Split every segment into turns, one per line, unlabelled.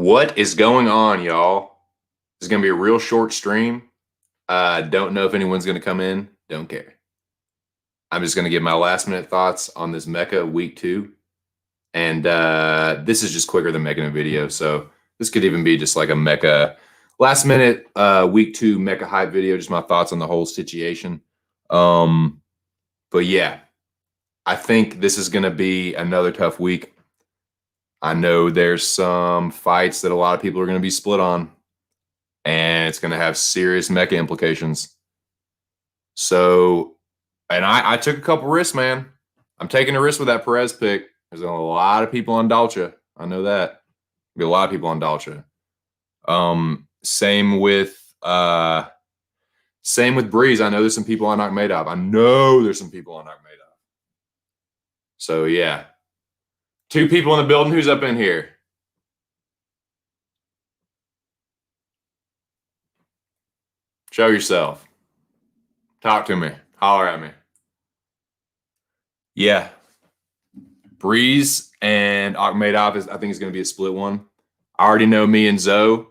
What is going on, y'all? This is going to be a real short stream. Don't know if anyone's going to come in. Don't care. I'm just going to give my last minute thoughts on this Mecca week 2. And this is just quicker than making a video. So this could even be just like a Mecca last minute week 2 Mecca hype video. Just my thoughts on the whole situation. But yeah, I think this is going to be another tough week. I know there's some fights that a lot of people are going to be split on, and it's going to have serious Mecca implications. So, and I took a couple risks, man. I'm taking a risk with that Perez pick. There's a lot of people on Dalcha. I know that. There'll be a lot of people on Dalcha. Same with Breeze. I know there's some people on Akhmedov. I know there's some people on Akhmedov. So yeah. 2 people in the building. Who's up in here? Show yourself. Talk to me. Holler at me. Yeah. Breeze and Akhmedov I think is going to be a split one. I already know me and Zoe.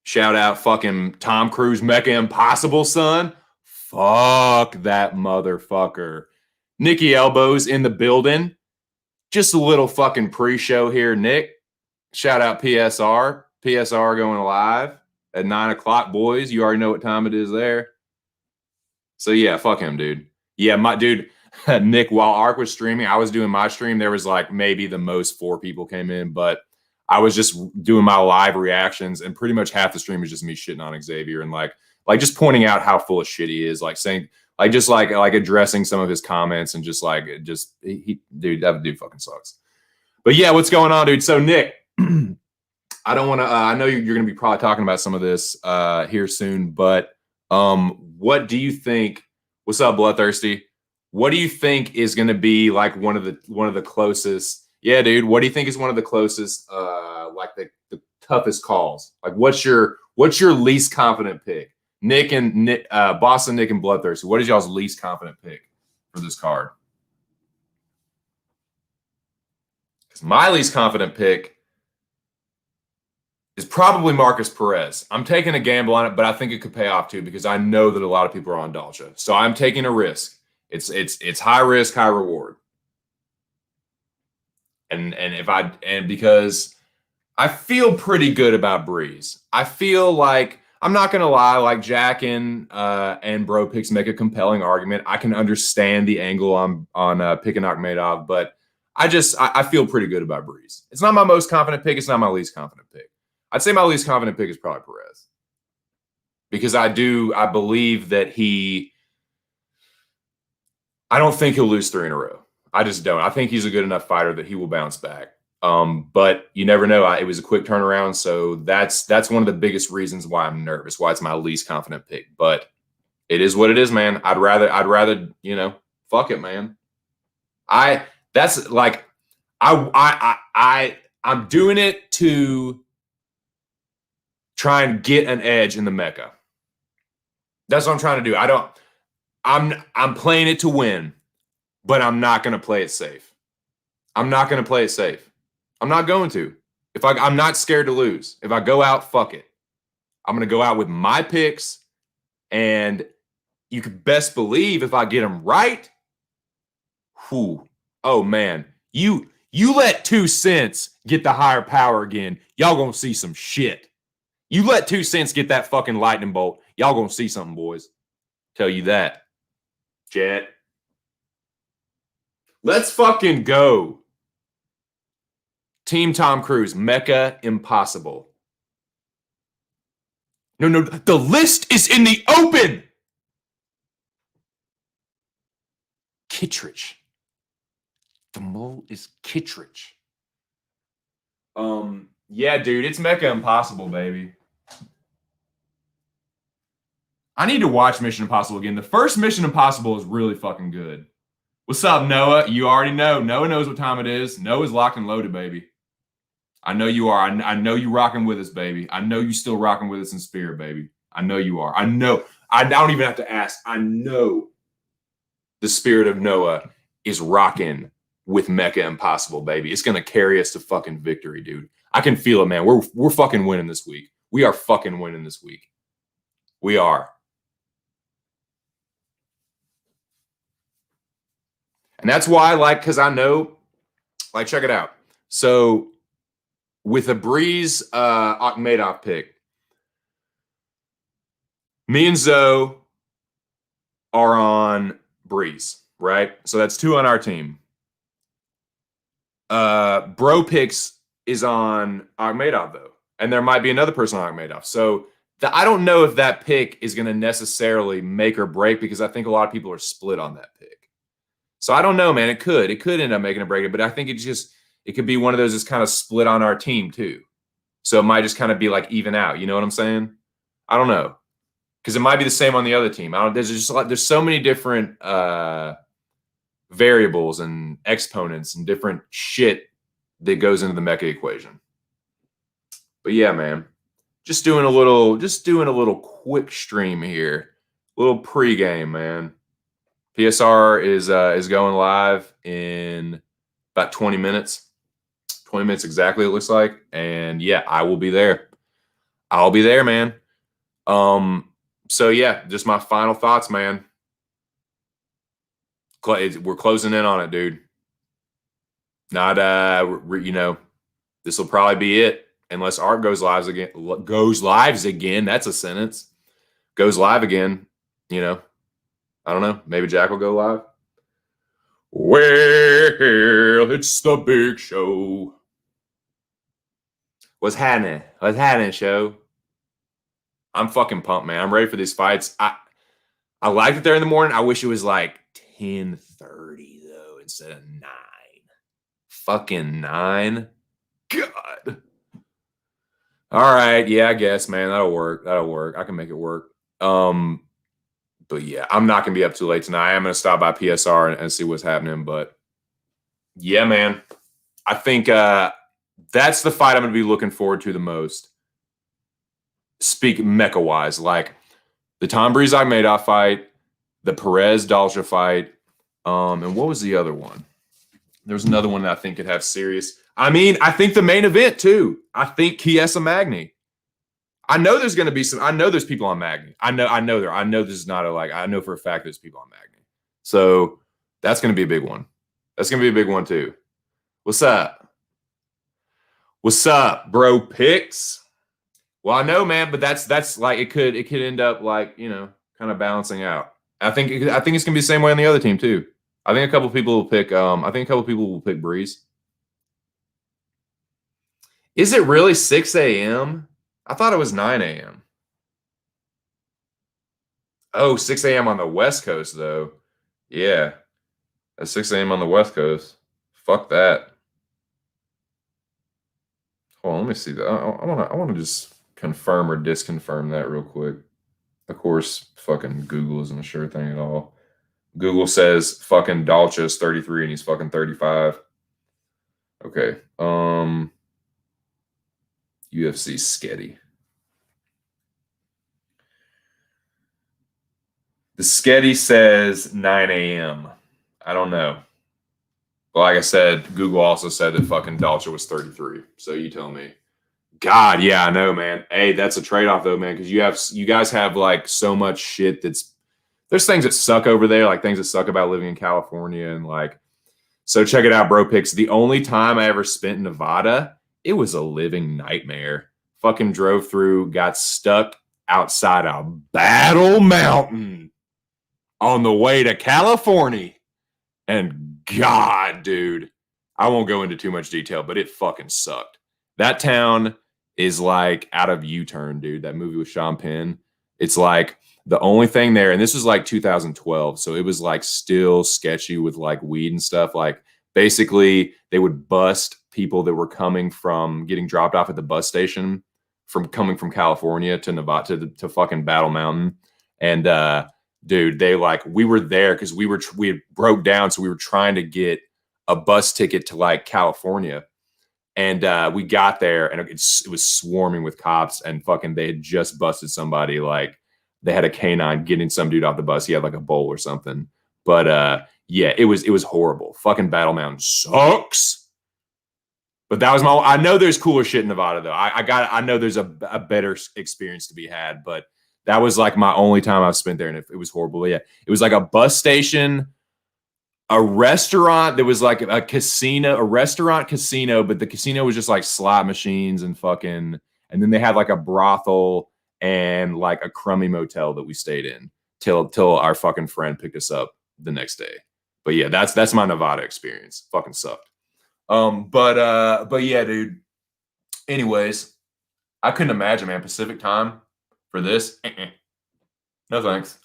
Shout out fucking Tom Cruise Mecca Impossible, son. Fuck that motherfucker. Nikki Elbows in the building. Just a little fucking pre-show here, Nick. Shout out PSR. PSR going live at 9 o'clock, boys. You already know what time it is there. So, yeah, fuck him, dude. Yeah, my dude, Nick, while Ark was streaming, I was doing my stream. There was like maybe the most 4 people came in, but I was just doing my live reactions, and pretty much half the stream was just me shitting on Xavier and like just pointing out how full of shit he is, like saying, like addressing some of his comments and dude, that dude fucking sucks. But yeah, what's going on, dude? So Nick, I don't want to. I know you're going to be probably talking about some of this here soon, but what do you think? What's up, Bloodthirsty? What do you think is going to be like one of the closest? Yeah, dude. What do you think is one of the closest? Like the toughest calls? Like, what's your least confident pick? Boston Nick and Bloodthirsty. What is y'all's least confident pick for this card? Because my least confident pick is probably Marcus Perez. I'm taking a gamble on it, but I think it could pay off too because I know that a lot of people are on Dalcha. So I'm taking a risk. It's high risk, high reward. And because I feel pretty good about Breeze. I feel like, I'm not gonna lie, like Jack and Bro Picks make a compelling argument. I can understand the angle on picking Akhmedov, but I feel pretty good about Breeze. It's not my most confident pick. It's not my least confident pick. I'd say my least confident pick is probably Perez because I believe that I don't think he'll lose 3 in a row. I just don't. I think he's a good enough fighter that he will bounce back. But you never know. It was a quick turnaround, so that's one of the biggest reasons why I'm nervous, why it's my least confident pick. But it is what it is, man. I'd rather, fuck it, man. I'm doing it to try and get an edge in the Mecca. That's what I'm trying to do. I'm playing it to win, but I'm not going to play it safe. I'm not going to play it safe. I'm not going to. I'm not scared to lose. If I go out, fuck it. I'm going to go out with my picks, and you can best believe if I get them right, oh man, you let 2 cents get the higher power again, y'all gonna see some shit. You let 2 cents get that fucking lightning bolt, y'all gonna see something, boys. Tell you that. Jet. Let's fucking go. Team Tom Cruise, Mecca Impossible. No, the list is in the open. Kittredge. The mole is Kittredge. Yeah, dude, it's Mecca Impossible, baby. I need to watch Mission Impossible again. The first Mission Impossible is really fucking good. What's up, Noah? You already know. Noah knows what time it is. Noah's locked and loaded, baby. I know you are. I know you rocking with us, baby. I know you still rocking with us in spirit, baby. I know you are. I know. I don't even have to ask. I know the spirit of Noah is rocking with Mecca Impossible, baby. It's going to carry us to fucking victory, dude. I can feel it, man. We're fucking winning this week. We are fucking winning this week. We are. And that's why, like, because I know, like, check it out. So with a Breeze Akhmedov pick, me and Zoe are on Breeze, right? So that's 2 on our team. Bro Picks is on Akhmedov, though. And there might be another person on Akhmedov. So I don't know if that pick is going to necessarily make or break, because I think a lot of people are split on that pick. So I don't know, man. It could end up making a break, but I think it could be one of those that's kind of split on our team too. So it might just kind of be like even out. You know what I'm saying? I don't know, because it might be the same on the other team. There's so many different variables and exponents and different shit that goes into the Mecca equation. But yeah, man, just doing a little quick stream here, little pregame, man. PSR is going live in about 20 minutes. 20 minutes exactly, it looks like. And yeah, I will be there. I'll be there, man. So yeah, just my final thoughts, man. We're closing in on it, dude. Not this will probably be it, unless Art goes lives again. That's a sentence. Goes live again, I don't know. Maybe Jack will go live. Well, it's the big show. What's happening? What's happening, show? I'm fucking pumped, man. I'm ready for these fights. I like that they're in the morning. I wish it was like 10:30 though, instead of 9. Fucking 9. God. All right, yeah, I guess, man. That'll work. I can make it work. But yeah, I'm not going to be up too late tonight. I'm going to stop by PSR and see what's happening. But yeah, man, I think that's the fight I'm going to be looking forward to the most. Speak Mecca-wise, like the Tom Breeze Akhmedov fight, the Perez Dalcha fight, and what was the other one? There was another one that I think could have serious. I mean, I think the main event too. I think Chiesa Magny. I know there's going to be some. I know there's people on Magny. I know this is not I know for a fact there's people on Magny. So that's going to be a big one. That's going to be a big one too. What's up? What's up, bro? Picks. Well, I know, man, but that's like it could end up like kind of balancing out. I think it's going to be the same way on the other team too. I think a couple people will pick. I think a couple people will pick Breeze. Is it really 6 a.m.? I thought it was 9 a.m. Oh, 6 a.m. on the West Coast, though. Yeah. At 6 a.m. on the West Coast. Fuck that. Hold on, let me see that. I want to just confirm or disconfirm that real quick. Of course, fucking Google isn't a sure thing at all. Google says fucking Dalcha is 33 and he's fucking 35. Okay. UFC Sketty. The Sketty says 9 a.m. I don't know. But like I said, Google also said that fucking Dalcha was 33. So you tell me. God, yeah, I know, man. Hey, that's a trade-off though, man, because you guys have like so much shit there's things that suck over there, like things that suck about living in California, and like, so check it out, bro. Picks. The only time I ever spent in Nevada, it was a living nightmare. Fucking drove through, got stuck outside of Battle Mountain on the way to California. And God, dude, I won't go into too much detail, but it fucking sucked. That town is like out of U-Turn, dude. That movie with Sean Penn. It's like the only thing there, and this was like 2012, so it was like still sketchy with like weed and stuff. Like basically they would bust people that were getting dropped off at the bus station coming from California to Nevada to fucking Battle Mountain. And dude, we were there because we had broke down, so we were trying to get a bus ticket to like California. And we got there and it was swarming with cops, and fucking they had just busted somebody. Like they had a canine getting some dude off the bus. He had like a bowl or something. But yeah, it was horrible. Fucking Battle Mountain sucks. But that was my. I know there's cooler shit in Nevada though. I know there's a better experience to be had, but that was like my only time I've spent there, and it was horrible. But yeah, it was like a bus station, a restaurant. There was like a casino, a restaurant casino, but the casino was just like slot machines and fucking. And then they had like a brothel and like a crummy motel that we stayed in till our fucking friend picked us up the next day. But yeah, that's my Nevada experience. Fucking sucked. But yeah, dude. Anyways, I couldn't imagine, man, Pacific time for this. No thanks.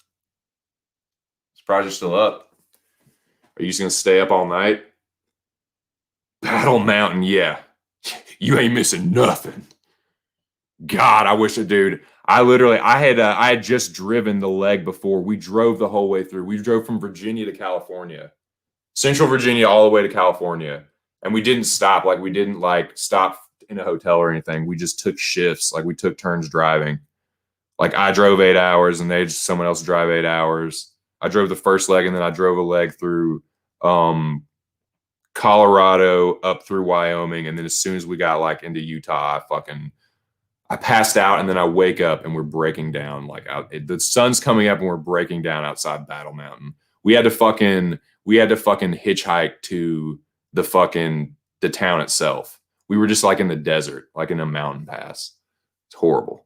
Surprised you're still up. Are you just gonna stay up all night? Battle Mountain, yeah. You ain't missing nothing. God, I wish it, dude. I had just driven the leg before. We drove the whole way through. We drove from Virginia to California, Central Virginia, all the way to California, and we didn't stop. Like we didn't like stop in a hotel or anything. We just took shifts. Like we took turns driving. Like I drove 8 hours, and someone else drive 8 hours. I drove the first leg, and then I drove a leg through Colorado up through Wyoming, and then as soon as we got like into Utah, I passed out, and then I wake up and we're breaking down. Like the sun's coming up and we're breaking down outside Battle Mountain. We had to fucking hitchhike to the town itself. We were just like in the desert, like in a mountain pass. It's horrible.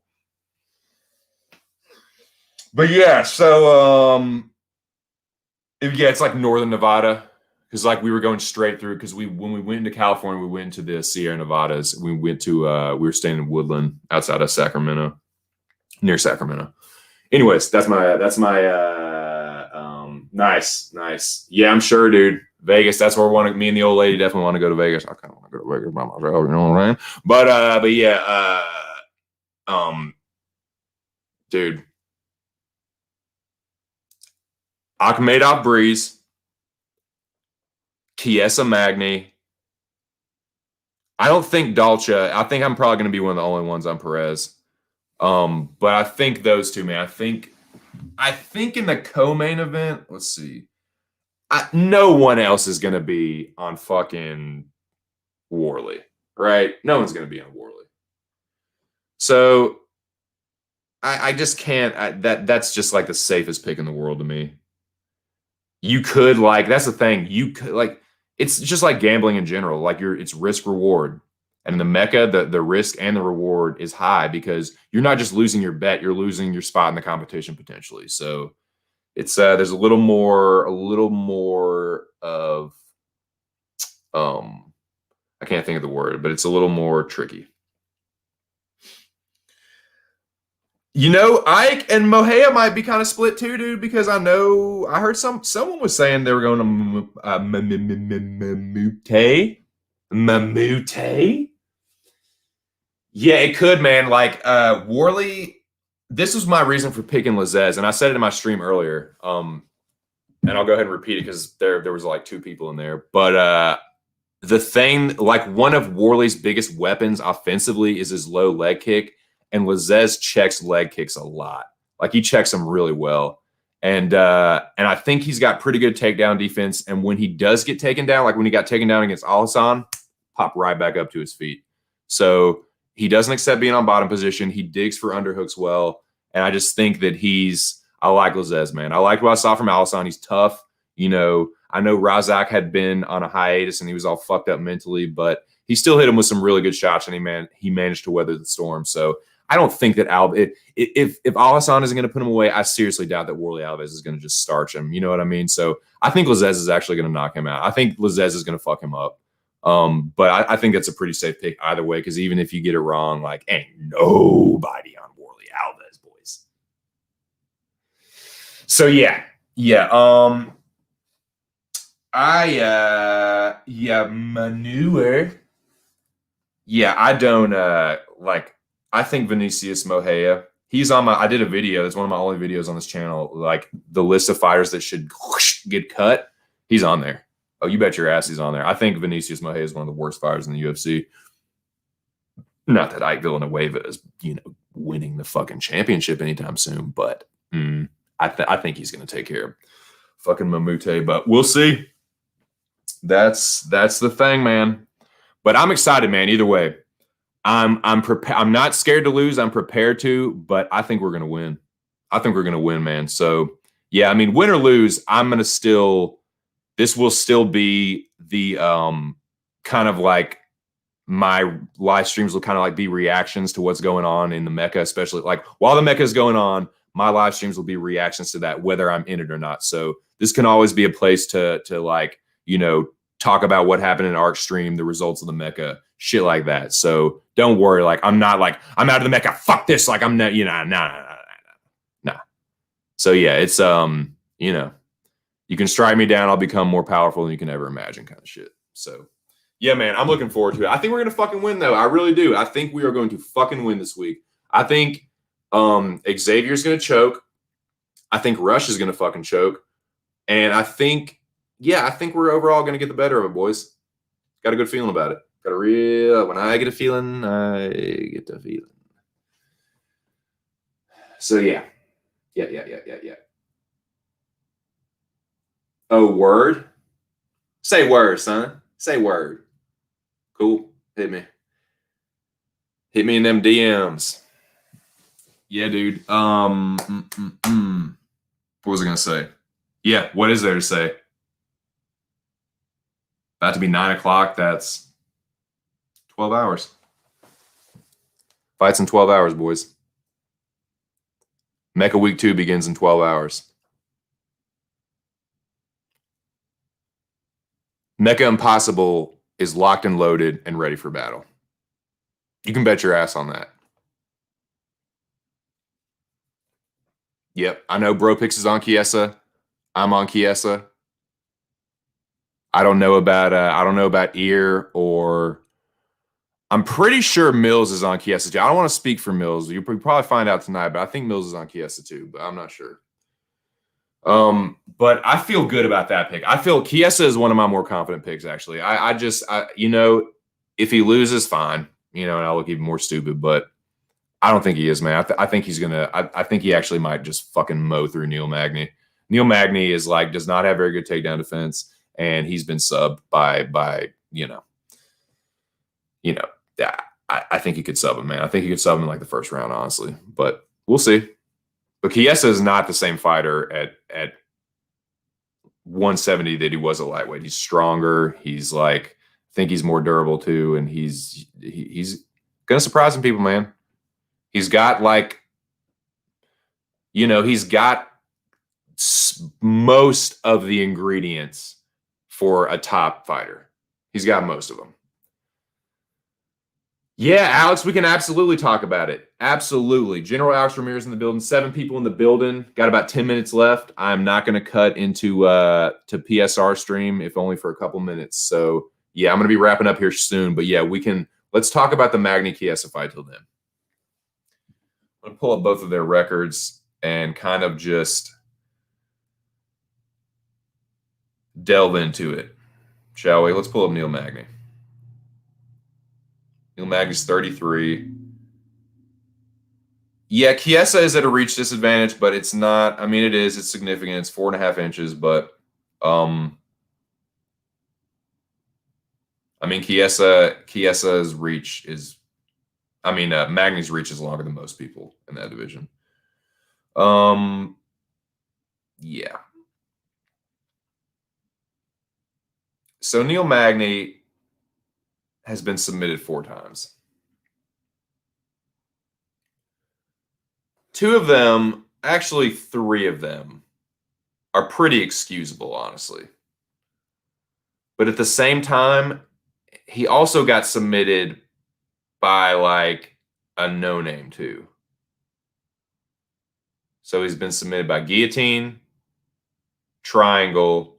But yeah, so it's like northern Nevada. Because like we were going straight through, because when we went into California, we went into the Sierra Nevadas. We were staying in Woodland outside of Sacramento, near Sacramento. Anyways, that's my nice. Yeah, I'm sure, dude. Vegas, that's where me and the old lady definitely want to go to Vegas. I kind of want to go to Vegas by myself, you know what I mean? But yeah, dude, Akhmedov Breeze, Chiesa Magni. I don't think Dolce. I think I'm probably going to be one of the only ones on Perez. But I think those two, man. I think in the co-main event, let's see. No one else is going to be on fucking Worley, right? No one's going to be on Worley. So I just can't. That's just like the safest pick in the world to me. You could that's the thing. You could it's just like gambling in general. Like it's risk reward, and in the Mecca, the risk and the reward is high because you're not just losing your bet, you're losing your spot in the competition potentially. So it's there's a little more of I can't think of the word, but it's a little more tricky. You know, Ike and Mohea might be kind of split too, dude, because I heard someone was saying they were going to Mamute. Yeah, it could, man. Like Worley, this was my reason for picking Lazez, and I said it in my stream earlier. And I'll go ahead and repeat it because there was like two people in there. But the thing, like one of Worley's biggest weapons offensively is his low leg kick. And Lazez checks leg kicks a lot. Like he checks them really well. And I think he's got pretty good takedown defense. And when he does get taken down, like when he got taken down against Al-Hassan, pop right back up to his feet. So he doesn't accept being on bottom position. He digs for underhooks well. And I just think that I like Lazez, man. I liked what I saw from Al-Hassan. He's tough. You know, I know Razak had been on a hiatus and he was all fucked up mentally, but he still hit him with some really good shots, and he managed to weather the storm. So I don't think that if Al-Hassan isn't going to put him away, I seriously doubt that Worley Alves is going to just starch him. You know what I mean? So I think Lazez is actually going to knock him out. I think Lazez is going to fuck him up. But I think that's a pretty safe pick either way, because even if you get it wrong, like ain't nobody on Worley Alves, boys. So yeah. Manure. Yeah, I don't I think Vinicius Mohea, he's on I did a video. It's one of my only videos on this channel. Like the list of fighters that should get cut. He's on there. Oh, you bet your ass he's on there. I think Vinicius Mohea is one of the worst fighters in the UFC. Not that Ike Villanueva is, winning the fucking championship anytime soon, but I think he's going to take care of fucking Mamute. But we'll see. That's the thing, man. But I'm excited, man. Either way, I'm prepared. I'm not scared to lose. I'm prepared to, but I think we're gonna win. I think we're gonna win, man. So yeah, I mean, win or lose, I'm gonna still. This will still be the kind of like my live streams will kind of like be reactions to what's going on in the Mecca, especially like while the Mecca is going on, my live streams will be reactions to that, whether I'm in it or not. So this can always be a place to like, you know, talk about what happened in Arc stream, the results of the Mecca, shit like that. So don't worry, like I'm not like I'm out of the Mecca. Fuck this. Like I'm not, you know, nah. So yeah, it's you know, you can strike me down, I'll become more powerful than you can ever imagine, kind of shit. So yeah, man, I'm looking forward to it. I think we're gonna fucking win, though. I really do. I think we are going to fucking win this week. I think Xavier's gonna choke. I think Rush is gonna fucking choke, and I think, yeah, I think we're overall gonna get the better of it, boys. Got a good feeling about it. Got a real. When I get a feeling, I get the feeling. So yeah. Oh, word. Say word, son. Say word. Cool. Hit me. Hit me in them DMs. Yeah, dude. What was I gonna say? Yeah, what is there to say? About to be 9 o'clock. That's 12 hours. Fights in 12 hours, boys. Mecca Week 2 begins in 12 hours. Mecca Impossible is locked and loaded and ready for battle. You can bet your ass on that. Yep, I know Bro Pix is on Chiesa. I'm on Chiesa. I don't know about Ear, or I'm pretty sure Mills is on Chiesa too. I don't want to speak for Mills. You'll probably find out tonight, but I think Mills is on Chiesa too, but I'm not sure. But I feel good about that pick. I feel Chiesa is one of my more confident picks, actually. I you know, if he loses, fine. You know, and I'll look even more stupid, but I don't think he is, man. I think he's gonna. I think he actually might just fucking mow through Neil Magny. Neil Magny is like does not have very good takedown defense, and he's been subbed by you know. Yeah. I think he could sub him, man. I think he could sub him in like the first round, honestly. But we'll see. But Chiesa is not the same fighter at 170 that he was a lightweight. He's stronger. He's like, I think he's more durable too, and he's gonna surprise some people, man. He's got like, you know, he's got most of the ingredients for a top fighter. He's got most of them. Yeah, Alex, we can absolutely talk about it. Absolutely. General Alex Ramirez in the building. 7 people in the building. Got about 10 minutes left. I'm not going to cut into to PSR stream, if only for a couple minutes. So yeah, I'm going to be wrapping up here soon. But yeah, let's talk about the Magny Chiesa fight till then. I'm going to pull up both of their records and kind of just delve into it, shall we? Let's pull up Neil Magny. Neil Magny's 33. Yeah, Chiesa is at a reach disadvantage, but it's not. I mean, it is. It's significant. It's 4.5 inches, but I mean, Chiesa's reach is. I mean, Magny's reach is longer than most people in that division. Yeah. So Neil Magny has been submitted 4 times. 2 of them, actually 3 of them, are pretty excusable, honestly. But at the same time, he also got submitted by like a no-name too. So he's been submitted by guillotine, triangle,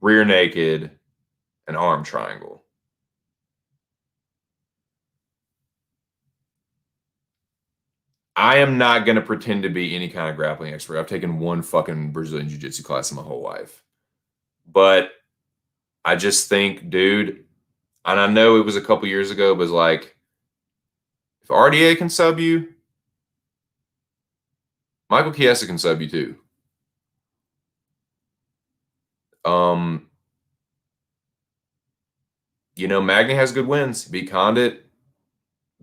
rear naked, and arm triangle. I am not going to pretend to be any kind of grappling expert. I've taken 1 fucking Brazilian Jiu-Jitsu class in my whole life. But I just think, dude, and I know it was a couple years ago, but it's like, if RDA can sub you, Michael Chiesa can sub you too. Magny has good wins. Beat Condit,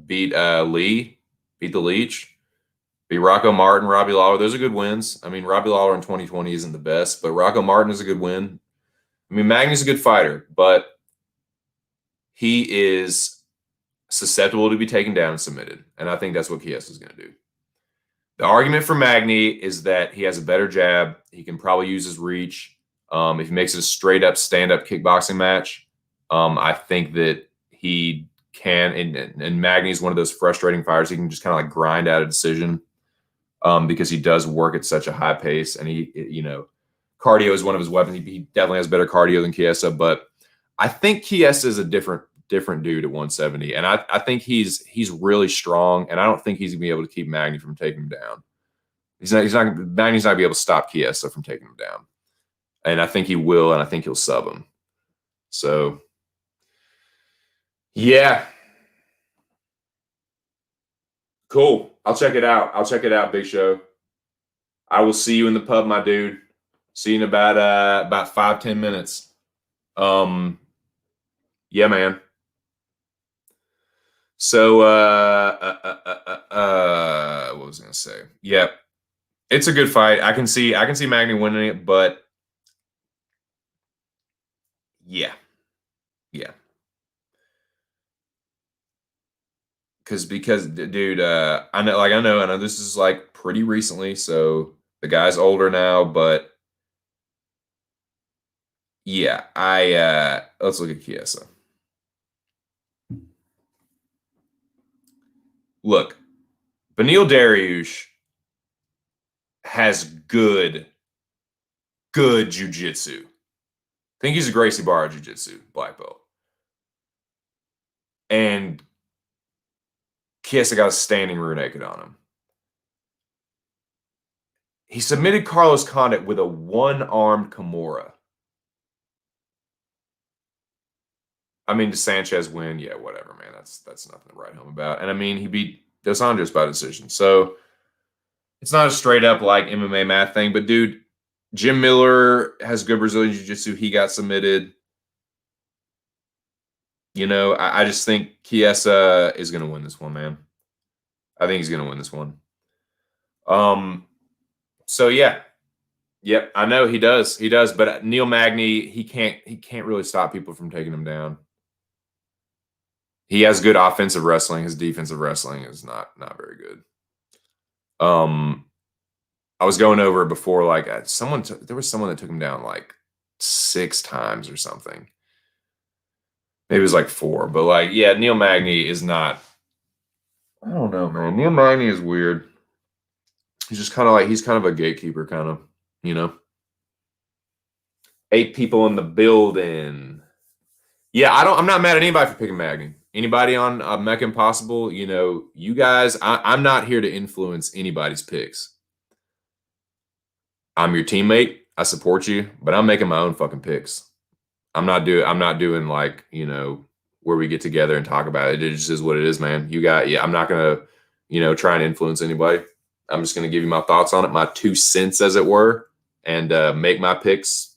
beat Lee, beat the Leech, beat Rocco Martin, Robbie Lawler. Those are good wins. I mean, Robbie Lawler in 2020 isn't the best, but Rocco Martin is a good win. I mean, Magny's a good fighter, but he is susceptible to be taken down and submitted. And I think that's what Chiesa is going to do. The argument for Magny is that he has a better jab. He can probably use his reach. If he makes it a straight up stand-up kickboxing match, I think that he can. And Magny is one of those frustrating fighters. He can just kind of like grind out a decision because he does work at such a high pace. And cardio is one of his weapons. He definitely has better cardio than Chiesa, but I think Chiesa is a different dude at 170, and I think he's really strong, and I don't think he's gonna be able to keep Magny from taking him down. Magny's not gonna be able to stop Chiesa from taking him down, and I think he will, and I think he'll sub him. So, yeah, cool. I'll check it out. Big Show. I will see you in the pub, my dude. See you in about 5-10 minutes. Yeah, man. So, what was I gonna say? Yeah, it's a good fight. I can see Magny winning it, but yeah. Because dude, I know this is like pretty recently, so the guy's older now, but yeah, let's look at Chiesa. Look, Beneil Dariush has good jiu-jitsu. I think he's a Gracie Barra jiu-jitsu black belt. And Chiesa got a standing rear naked on him. He submitted Carlos Condit with a one-armed Kimura. I mean, the Sanchez win, yeah, whatever, man. That's nothing to write home about. And I mean, he beat Dos Anjos by decision. So it's not a straight up like MMA math thing. But dude, Jim Miller has good Brazilian Jiu-Jitsu. He got submitted. I just think Chiesa is going to win this one, man. I think he's going to win this one. So yeah. Yep, I know he does. He does, but Neil Magny, he can't really stop people from taking him down. He has good offensive wrestling. His defensive wrestling is not very good. I was going over it before, like there was someone that took him down like 6 times or something. Maybe it was like 4, but like, yeah, Neil Magny is not. I don't know, man. Neil Magny is weird. He's just kind of a gatekeeper, kind of, 8 people in the building. Yeah, I'm not mad at anybody for picking Magny. Anybody on Mecca Impossible, you guys, I'm not here to influence anybody's picks. I'm your teammate. I support you, but I'm making my own fucking picks. I'm not doing like, where we get together and talk about it. It just is what it is, man. I'm not going to, try and influence anybody. I'm just going to give you my thoughts on it, my 2 cents, as it were, and make my picks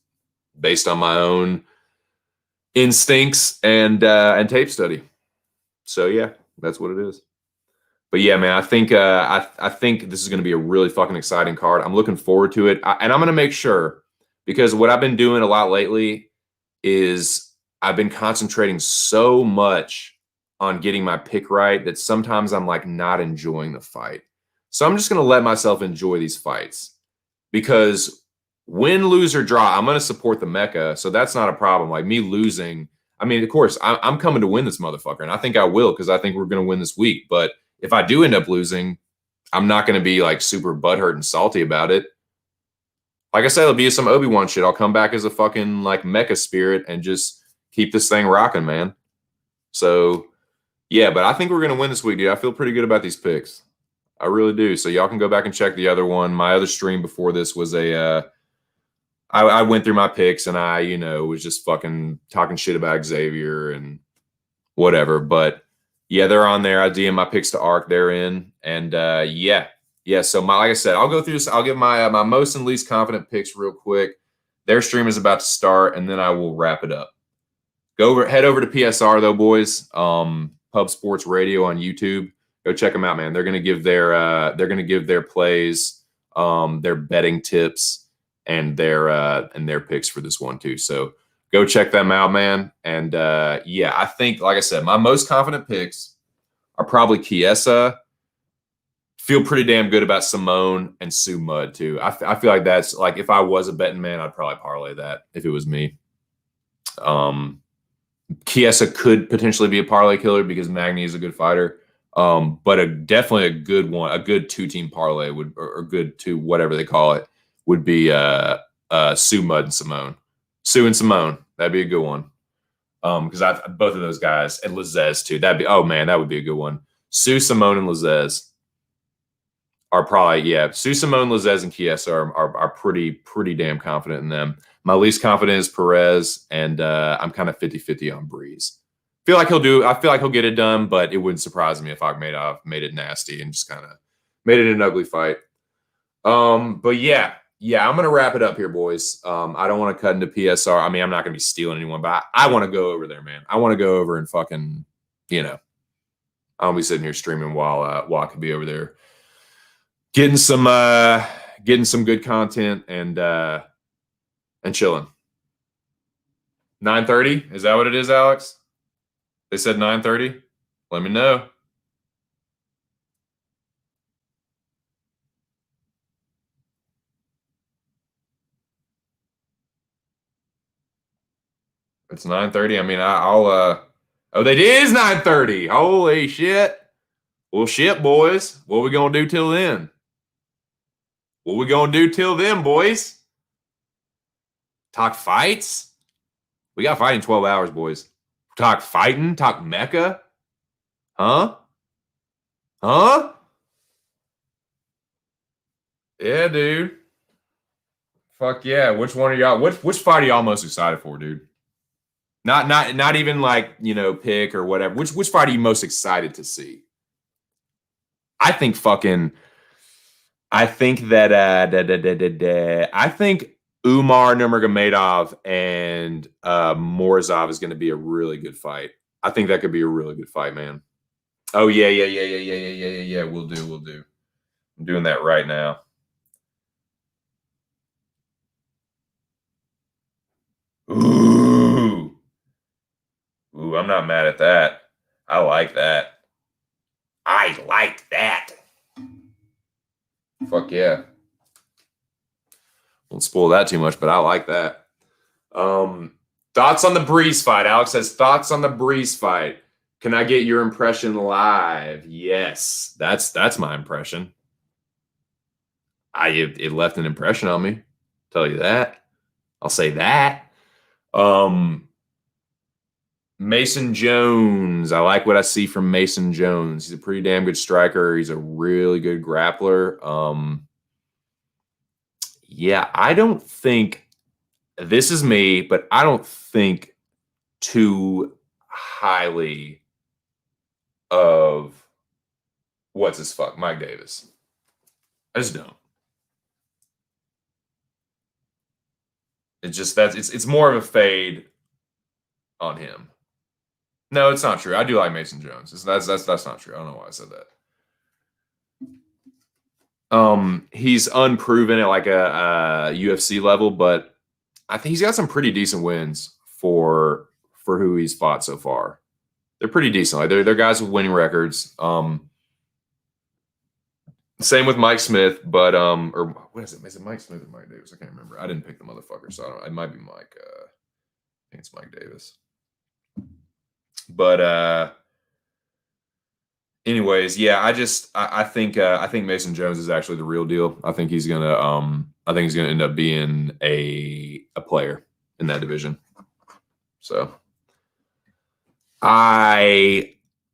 based on my own instincts and tape study. So yeah, that's what it is. But yeah, man, I think this is going to be a really fucking exciting card. I'm looking forward to it, and I'm going to make sure, because what I've been doing a lot lately is I've been concentrating so much on getting my pick right that sometimes I'm like not enjoying the fight. So I'm just going to let myself enjoy these fights, because win, lose, or draw, I'm going to support the Mecca. So that's not a problem. Like me losing, I mean, of course, I'm coming to win this motherfucker, and I think I will, because I think we're going to win this week. But if I do end up losing, I'm not going to be like super butthurt and salty about it. Like I said, it'll be some Obi-Wan shit. I'll come back as a fucking like Mecca spirit and just keep this thing rocking, man. So yeah, but I think we're going to win this week, dude. I feel pretty good about these picks. I really do. So y'all can go back and check the other one. My other stream before this was I went through my picks, and I, was just fucking talking shit about Xavier and whatever. But yeah, they're on there. I DM my picks to Arc. They're in. And yeah. So like I said, I'll go through this. I'll give my most and least confident picks real quick. Their stream is about to start, and then I will wrap it up. Head over to PSR though, boys. Pub Sports Radio on YouTube. Go check them out, man. They're gonna give their plays, their betting tips, and their picks for this one too. So go check them out, man. And yeah, I think, like I said, my most confident picks are probably Chiesa. Feel pretty damn good about Simone and Sue Mudd too. I feel like that's like, if I was a betting man, I'd probably parlay that if it was me. Chiesa could potentially be a parlay killer because Magny is a good fighter. But definitely a good one, a good 2-team parlay would, or good two, whatever they call it, would be Sue Mudd and Simone. Sue and Simone, that'd be a good one. Because both of those guys, and Lazez too. That would be a good one. Sue, Simone, and Lazez are probably, Sue, Simone, Lazez, and Chiesa are pretty damn confident in them. My least confident is Perez, and I'm kind of 50-50 on Breeze. I feel like he'll get it done, but it wouldn't surprise me if Akhmedov made it nasty and just kind of made it an ugly fight. But yeah, I'm gonna wrap it up here, boys. I don't want to cut into PSR. I mean, I'm not gonna be stealing anyone, but I want to go over there, man. I want to go over and fucking, I don't be sitting here streaming while I could be over there getting some good content and chilling. 9:30, is that what it is, Alex? They said 9:30. Let me know. It's 9:30. I mean, I'll oh, it is 9:30. Holy shit. Well, shit, boys. What we gonna do till then? Boys? Talk fights? We got fighting 12 hours, boys. Talk fighting? Talk Mecca? Huh? Yeah, dude. Fuck yeah. Which one are y'all? Which fight are y'all most excited for, dude? Not even like, pick or whatever. Which fight are you most excited to see? I think Umar Nurmagomedov and Morozov is going to be a really good fight. I think that could be a really good fight, man. Oh yeah. We'll do. I'm doing that right now. Ooh, I'm not mad at that. I like that. Fuck yeah. Won't spoil that too much, but I like that. Thoughts on the Breeze fight? Alex says, thoughts on the Breeze fight. Can I get your impression live? Yes, that's my impression. It left an impression on me. Tell you that. I'll say that. Mason Jones. I like what I see from Mason Jones. He's a pretty damn good striker. He's a really good grappler. Yeah, I don't think, this is me, but I don't think too highly of Mike Davis. I just don't. It's just it's more of a fade on him. No, it's not true. I do like Mason Jones. That's not true. I don't know why I said that. He's unproven at like a UFC level, but I think he's got some pretty decent wins for who he's fought so far. They're pretty decent. Like they're guys with winning records. Same with Mike Smith, but or what is it? Is it Mike Smith or Mike Davis? I can't remember. I didn't pick the motherfucker, so I don't. It might be Mike. I think it's Mike Davis. But anyways, yeah, I think Mason Jones is actually the real deal. I think he's gonna end up being a player in that division. So now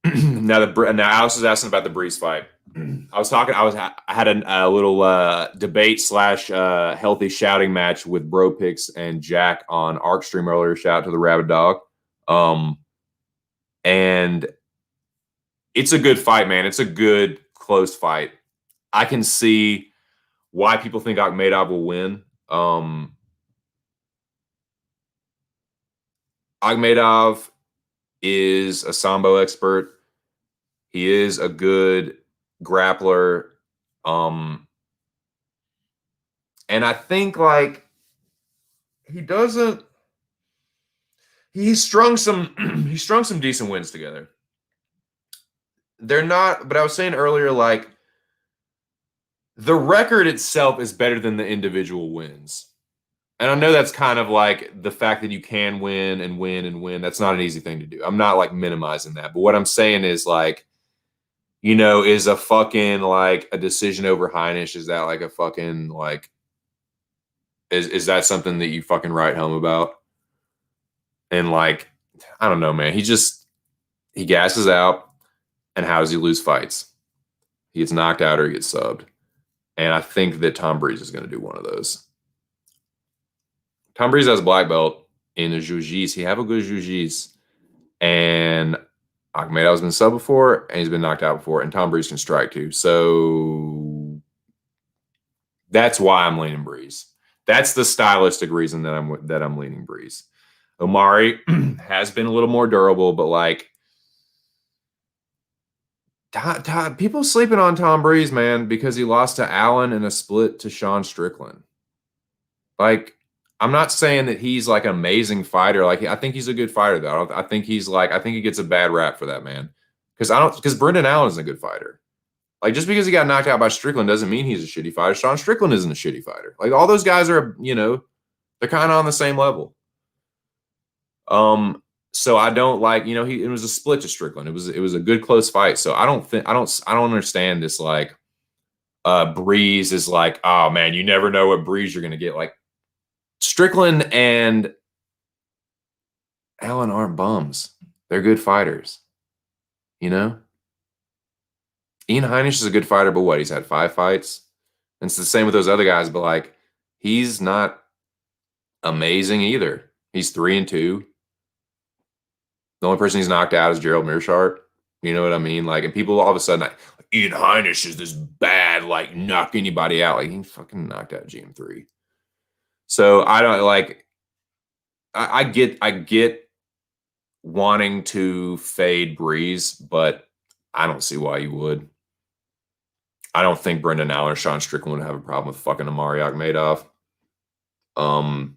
Alex was asking about the Breeze fight. I had a little debate / healthy shouting match with Bro Picks and Jack on ArcStream earlier. Shout out to the Rabid Dog. And it's a good fight, man. It's a good close fight. I can see why people think Akhmedov will win. Akhmedov is a sambo expert. He is a good grappler. And I think like he doesn't he's strung some he's strung some decent wins together. They're not, but I was saying earlier, like the record itself is better than the individual wins. And I know that's kind of like the fact that you can win and win and win. That's not an easy thing to do. I'm not like minimizing that. But what I'm saying is like, is a fucking like a decision over Heinisch, is that like a fucking like is that something that you fucking write home about? And like, I don't know, man. He gasses out, and how does he lose fights? He gets knocked out or he gets subbed. And I think that Tom Breeze is going to do one of those. Tom Breeze has a black belt in the jiu-jitsu. He have a good jiu-jitsu. And Akhmedov's been subbed before, and he's been knocked out before, and Tom Breeze can strike too. So that's why I'm leaning Breeze. That's the stylistic reason that I'm leaning Breeze. Omari has been a little more durable, but like people sleeping on Tom Breeze, man, because he lost to Allen in a split to Sean Strickland. Like, I'm not saying that he's like an amazing fighter. Like, I think he's a good fighter, though. I think he gets a bad rap for that, man. Because Brendan Allen is a good fighter. Like, just because he got knocked out by Strickland doesn't mean he's a shitty fighter. Sean Strickland isn't a shitty fighter. Like, all those guys are, they're kind of on the same level. So I don't like, it was a split to Strickland. It was a good close fight. So I don't understand this like Breeze is like, oh man, you never know what Breeze you're gonna get. Like Strickland and Allen aren't bums. They're good fighters. Ian Heinisch is a good fighter, but what? He's had 5 fights. And it's the same with those other guys, but like he's not amazing either. He's 3-2. The only person he's knocked out is Gerald Mearshart. You know what I mean? Like, and people all of a sudden, like, Ian Heinisch is this bad, like, knock anybody out. Like, he fucking knocked out GM3. So I don't like. I get wanting to fade Breeze, but I don't see why you would. I don't think Brendan Allen or Sean Strickland would have a problem with fucking Omari Akhmedov. I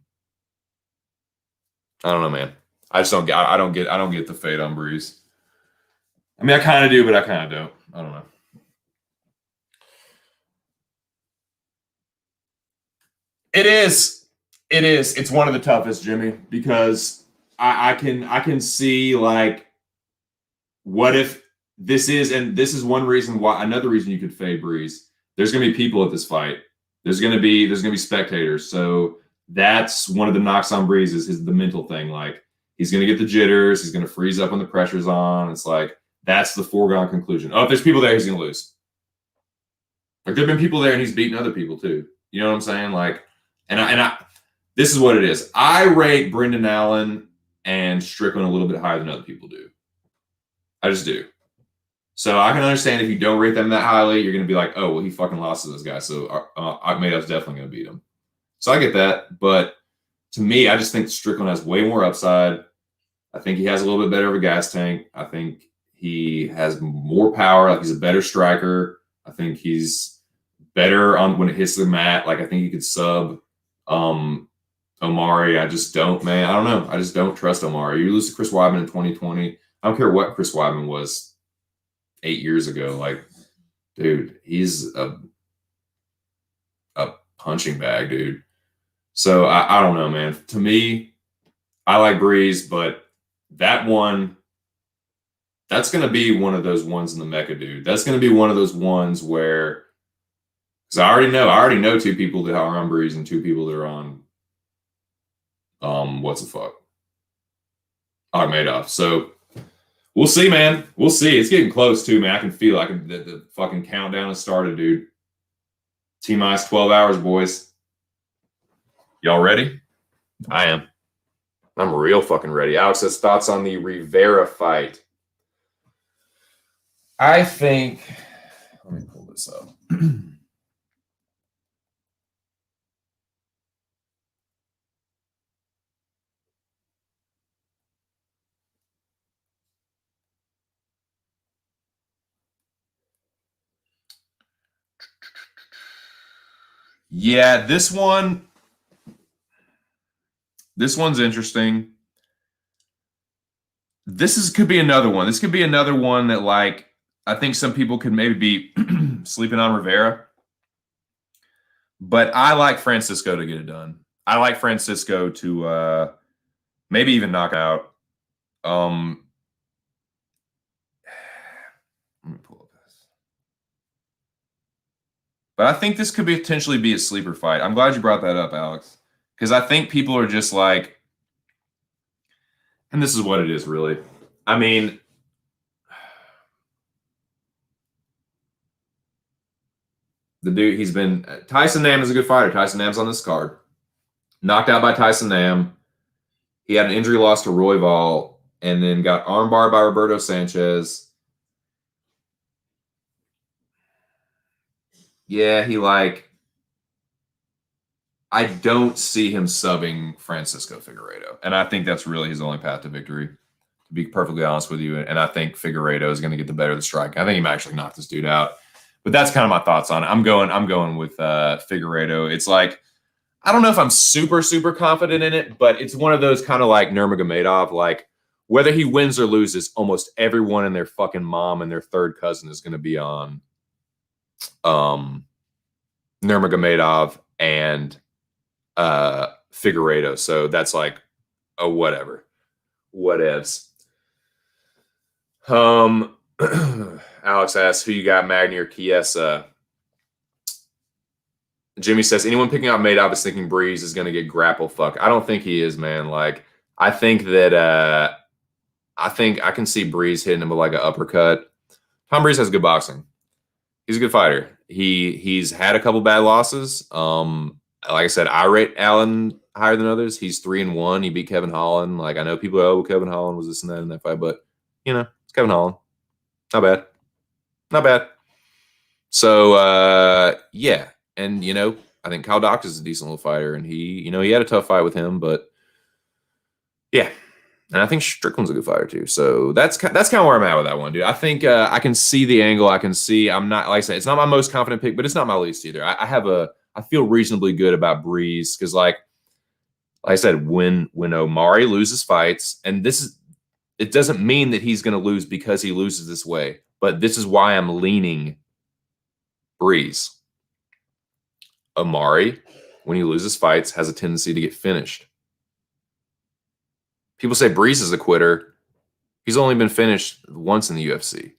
don't know, man. I just don't get. I don't get the fade on Breeze. I mean, I kind of do, but I kind of don't. I don't know. It is. It's one of the toughest, Jimmy, because I can see like, what if this is, and this is one reason why. Another reason you could fade Breeze. There's going to be people at this fight. There's going to be spectators. So that's one of the knocks on Breeze is the mental thing. Like, he's going to get the jitters. He's going to freeze up when the pressure's on. It's like, that's the foregone conclusion. Oh, if there's people there, he's going to lose. Like, there have been people there, and he's beaten other people too. You know what I'm saying? Like, and I this is what it is. I rate Brendan Allen and Strickland a little bit higher than other people do. I just do. So I can understand if you don't rate them that highly, you're going to be like, oh, well, he fucking lost to this guy. So Akhmedov's definitely going to beat him. So I get that. But to me, I just think Strickland has way more upside. I think he has a little bit better of a gas tank. I think he has more power. Like, he's a better striker. I think he's better on when it hits the mat. Like, I think he could sub Omari. I just don't, man. I don't know. I just don't trust Omari. You lose to Chris Weidman in 2020. I don't care what Chris Weidman was 8 years ago. Like, dude, he's a punching bag, dude. So I don't know, man. To me, I like Breeze, but that one, that's going to be one of those ones in the Mecca, dude. That's going to be one of those ones where, because I already know 2 people that are on Breeze and 2 people that are on what's the fuck? Akhmedov. So we'll see, man. We'll see. It's getting close too, man. I can feel the fucking countdown has started, dude. T-minus 12 hours, boys. Y'all ready? I am. I'm real fucking ready. Alex has thoughts on the Rivera fight. I think, let me pull this up. Yeah, this one's interesting. Could be another one. This could be another one that like I think some people could maybe be sleeping on Rivera. But I like Francisco to get it done. I like Francisco to maybe even knock out. Let me pull up this. But I think this could be potentially be a sleeper fight. I'm glad you brought that up, Alex, because I think people are just like, and this is what it is, really. I mean, the dude, he's been Tyson Nam is a good fighter. Tyson Nam's on this card, knocked out by Tyson Nam. He had an injury loss to Royval, and then got armbarred by Roberto Sanchez. Yeah, I don't see him subbing Francisco Figueiredo. And I think that's really his only path to victory, to be perfectly honest with you. And I think Figueiredo is going to get the better of the strike. I think he might actually knock this dude out. But that's kind of my thoughts on it. I'm going with Figueiredo. It's like, I don't know if I'm super, super confident in it, but it's one of those kind of like Nurmagomedov, like whether he wins or loses, almost everyone and their fucking mom and their third cousin is going to be on Nurmagomedov and Figueiredo. So that's like a whatever. Whatevs. Alex asks, who you got, Magny or Chiesa? Jimmy says, anyone picking out Madoff is thinking Breeze is going to get grapple fuck. I don't think he is, man. Like, I think that I think I can see Breeze hitting him with like an uppercut. Tom Breeze has good boxing. He's a good fighter. He's had a couple bad losses. Like I said, I rate Allen higher than others. He's 3-1. He beat Kevin Holland. Like, I know people are, oh, Kevin Holland was this and that in that fight, but you know, it's Kevin Holland. Not bad. Not bad. So yeah. And you know, I think Kyle Dox is a decent little fighter, and he had a tough fight with him, but yeah. And I think Strickland's a good fighter too. So that's kind of where I'm at with that one, dude. I think I can see the angle. I'm not, like I said, it's not my most confident pick, but it's not my least either. I feel reasonably good about Breeze because, like I said, when Omari loses fights, and it doesn't mean that he's going to lose because he loses this way, but this is why I'm leaning Breeze. Omari, when he loses fights, has a tendency to get finished. People say Breeze is a quitter. He's only been finished once in the UFC.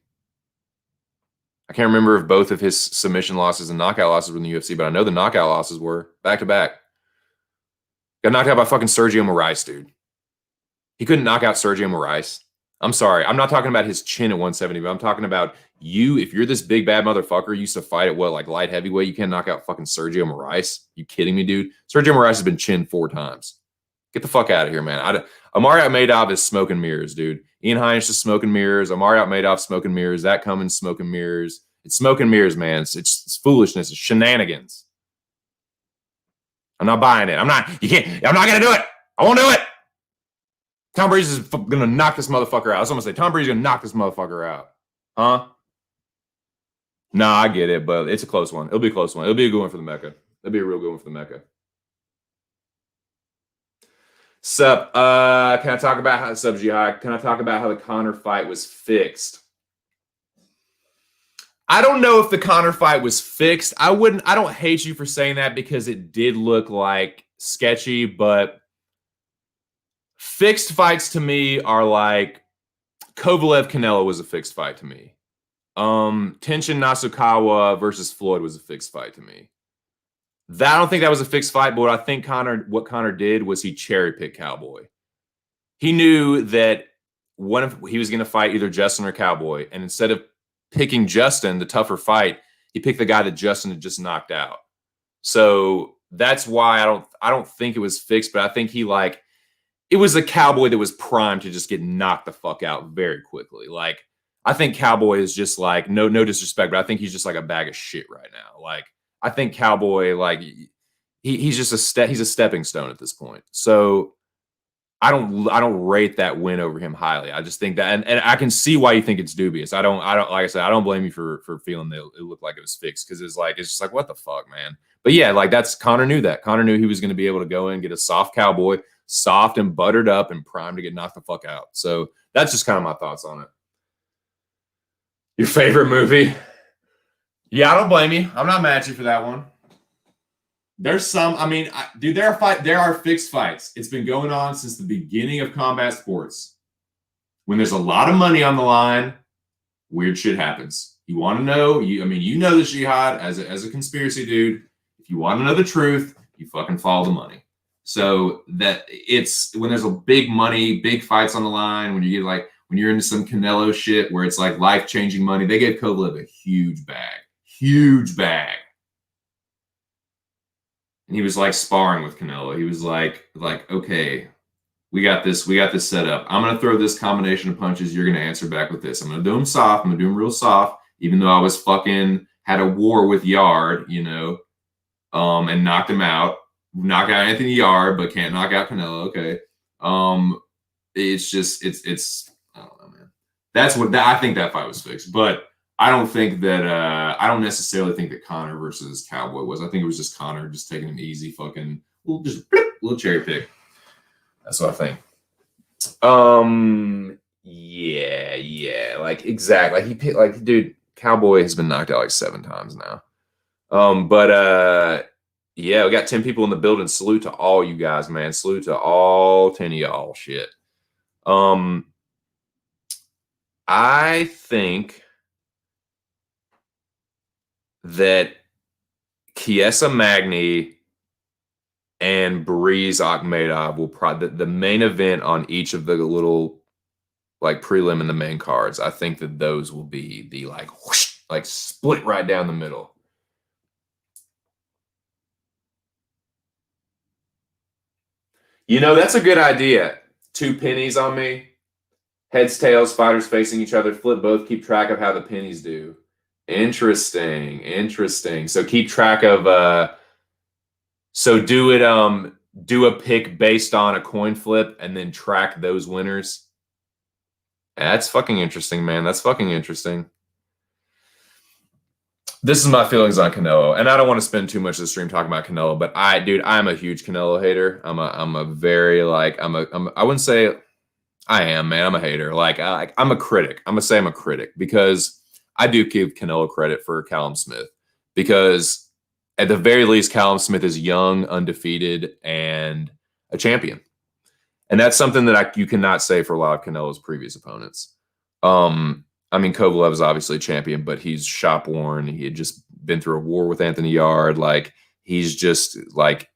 I can't remember if both of his submission losses and knockout losses were in the UFC, but I know the knockout losses were back-to-back. Got knocked out by fucking Sergio Moraes, dude. He couldn't knock out Sergio Moraes. I'm sorry. I'm not talking about his chin at 170, but I'm talking about you. If you're this big, bad motherfucker, you used to fight at what, like light heavyweight, you can't knock out fucking Sergio Moraes? You kidding me, dude? Sergio Moraes has been chinned 4 times. Get the fuck out of here, man. Amari Akhmedov is smoke and mirrors, dude. Ian Heinisch is smoke and mirrors. Amari Akhmedov smoke and mirrors. That Cummins smoke and mirrors. It's smoke and mirrors, man. It's foolishness. It's shenanigans. I'm not buying it. I'm not going to do it. I won't do it. Tom Breeze is going to knock this motherfucker out. I was going to say, Tom Breeze is going to knock this motherfucker out. Huh? Nah, I get it, but it's a close one. It'll be a close one. It'll be a good one for the Mecca. It'll be a real good one for the Mecca. Sup? Can I talk about how the Conor fight was fixed? I don't know if the Conor fight was fixed. I don't hate you for saying that because it did look like sketchy, but fixed fights to me are like Kovalev Canelo was a fixed fight to me. Tenshin Nasukawa versus Floyd was a fixed fight to me. I don't think that was a fixed fight, but what I think what Conor did was he cherry-picked Cowboy. He knew that he was going to fight either Justin or Cowboy, and instead of picking Justin, the tougher fight, he picked the guy that Justin had just knocked out. So that's why I don't think it was fixed, but I think it was a Cowboy that was primed to just get knocked the fuck out very quickly. Like, I think Cowboy is just like, no disrespect, but I think he's just like a bag of shit right now. Like, I think Cowboy, like, he's just he's a stepping stone at this point. So I don't rate that win over him highly. I just think that, and I can see why you think it's dubious. I don't like I said, I don't blame you for feeling that it looked like it was fixed, because it's just like, what the fuck, man. But yeah, like that's Conor knew that. Conor knew he was going to be able to go in, get a soft cowboy, soft and buttered up and primed to get knocked the fuck out. So that's just kind of my thoughts on it. Your favorite movie? Yeah, I don't blame you. I'm not mad at you for that one. There's some, I mean, dude, there are fixed fights. It's been going on since the beginning of combat sports. When there's a lot of money on the line, weird shit happens. You want to know, you know the jihad as a conspiracy dude. If you want to know the truth, you fucking follow the money. So that it's when there's a big money, big fights on the line, when you get like, when you're into some Canelo shit where it's like life-changing money, they gave Kovalev a huge bag. And he was like sparring with Canelo. He was like, okay, we got this set up. I'm going to throw this combination of punches. You're going to answer back with this. I'm going to do him soft. I'm going to do him real soft, even though I was fucking had a war with Yard, and knocked him out. Knock out Anthony Yard, but can't knock out Canelo. Okay. It's just, it's, I don't know, man. That's what, I think that fight was fixed, but I don't think that, I don't necessarily think that Conor versus Cowboy was. I think it was just Conor just taking him easy, fucking, little cherry pick. That's what I think. Yeah, like exactly. Like he picked, like, dude, Cowboy has been knocked out like 7 times now. Yeah, we got 10 people in the building. Salute to all you guys, man. Salute to all 10 of y'all. Shit. I think that Chiesa Magny and Breeze Akhmedov will probably the main event on each of the little like prelim and the main cards. I think that those will be the like whoosh, like split right down the middle. That's a good idea. 2 pennies on me. Heads, tails, fighters facing each other. Flip both. Keep track of how the pennies do. Interesting. So keep track of do a pick based on a coin flip and then track those winners. That's fucking interesting, man. That's fucking interesting. This is my feelings on Canelo, and I don't want to spend too much of the stream talking about Canelo, but I'm a huge Canelo hater. I'm a very like I wouldn't say I am, man. I'm a hater. Like I'm a critic. I'm gonna say I'm a critic because I do give Canelo credit for Callum Smith because at the very least, Callum Smith is young, undefeated, and a champion, and that's something that you cannot say for a lot of Canelo's previous opponents. I mean, Kovalev is obviously a champion, but he's shop worn. He had just been through a war with Anthony Yard. Like he's just like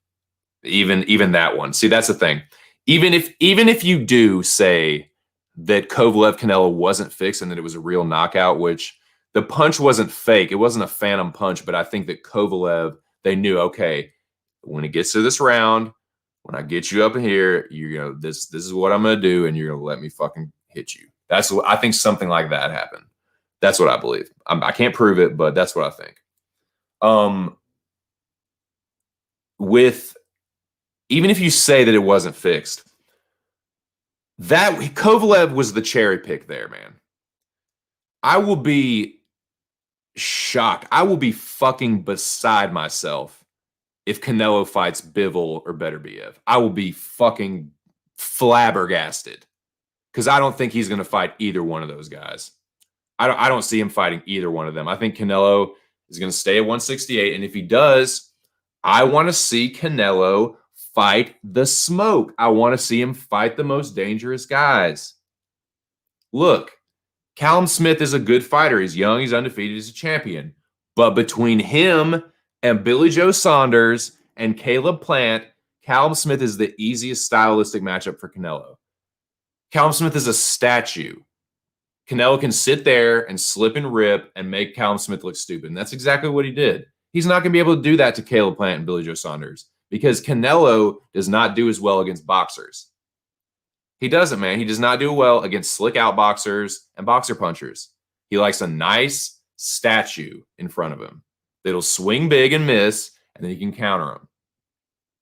even that one. See, that's the thing. Even if you do say that Kovalev Canelo wasn't fixed and that it was a real knockout, which the punch wasn't fake, it wasn't a phantom punch, but I think that Kovalev, they knew, okay, when it gets to this round, when I get you up in here, this is what I'm gonna do, and you're gonna let me fucking hit you. That's what I think. Something like that happened. That's what I believe. I can't prove it, but that's what I think. Even if you say that it wasn't fixed, that Kovalev was the cherry pick there, man. I will be shocked. I will be fucking beside myself if Canelo fights Bivol or Beterbiev. I will be fucking flabbergasted. Because I don't think he's going to fight either one of those guys. I don't see him fighting either one of them. I think Canelo is going to stay at 168. And if he does, I want to see Canelo fight the smoke. I want to see him fight the most dangerous guys. Look, Callum Smith is a good fighter. He's young. He's undefeated. He's a champion. But between him and Billy Joe Saunders and Caleb Plant, Callum Smith is the easiest stylistic matchup for Canelo. Callum Smith is a statue. Canelo can sit there and slip and rip and make Callum Smith look stupid. And that's exactly what he did. He's not going to be able to do that to Caleb Plant and Billy Joe Saunders because Canelo does not do as well against boxers. He doesn't, man. He does not do well against slick out boxers and boxer punchers. He likes a nice statue in front of him that'll swing big and miss, and then he can counter him.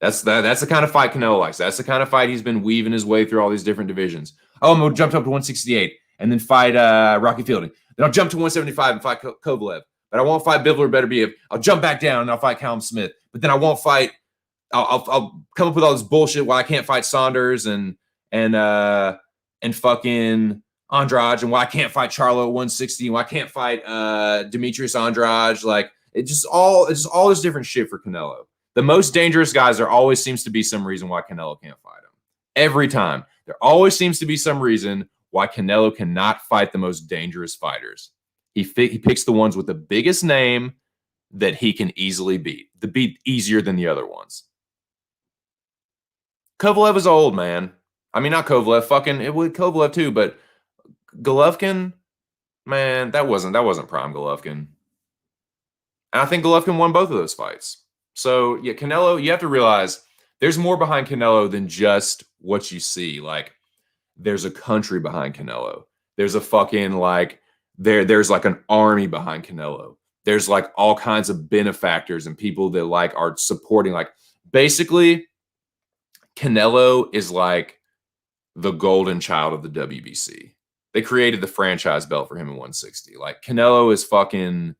That's the kind of fight Canelo likes. That's the kind of fight he's been weaving his way through all these different divisions. Oh, I'm going to jump up to 168 and then fight Rocky Fielding. Then I'll jump to 175 and fight Kovalev. But I won't fight Bivol or Beterbiev. I'll jump back down and I'll fight Callum Smith. but then I won't fight. I'll come up with all this bullshit why I can't fight Saunders and fucking Andrade, and why I can't fight Charlo at 160, and why I can't fight Demetrius Andrade. Like it's just all this different shit for Canelo. The most dangerous guys, there always seems to be some reason why Canelo can't fight him. Every time. There always seems to be some reason why Canelo cannot fight the most dangerous fighters. He picks the ones with the biggest name that he can easily beat. Easier than the other ones. Kovalev is old, man. I mean, not Kovalev, Kovalev too, but Golovkin, man, that wasn't prime Golovkin. And I think Golovkin won both of those fights. So, yeah, Canelo, you have to realize there's more behind Canelo than just what you see. Like, there's a country behind Canelo. There's a fucking, like, there's like an army behind Canelo. There's like all kinds of benefactors and people that like are supporting. Like, basically, Canelo is like the golden child of the WBC. They created the franchise belt for him in 160. Like, Canelo is fucking,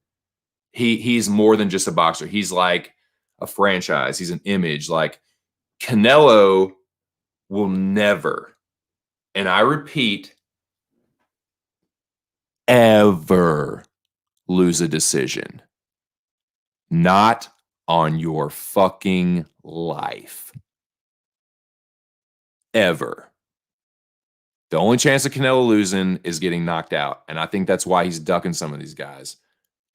he's more than just a boxer. He's like a franchise. He's an image. Like, Canelo will never, and I repeat, ever lose a decision. Not on your fucking life. Ever. The only chance of Canelo losing is getting knocked out. And I think that's why he's ducking some of these guys.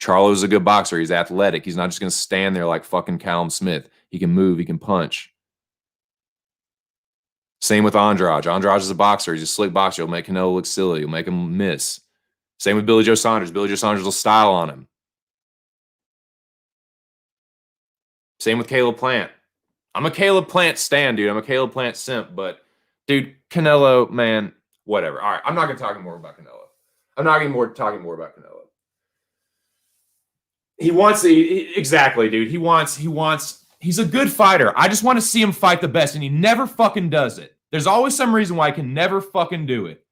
Charlo's a good boxer. He's athletic. He's not just going to stand there like fucking Callum Smith. He can move. He can punch. Same with Andrade. Andrade is a boxer. He's a slick boxer. He'll make Canelo look silly. He'll make him miss. Same with Billy Joe Saunders. Billy Joe Saunders will style on him. Same with Caleb Plant. I'm a Caleb Plant stan, dude. I'm a Caleb Plant simp. But, dude, Canelo, man, whatever. All right, I'm not going to talk more about Canelo. I'm not going to talking more about Canelo. He wants exactly, dude. He's a good fighter. I just want to see him fight the best, and he never fucking does it. There's always some reason why he can never fucking do it.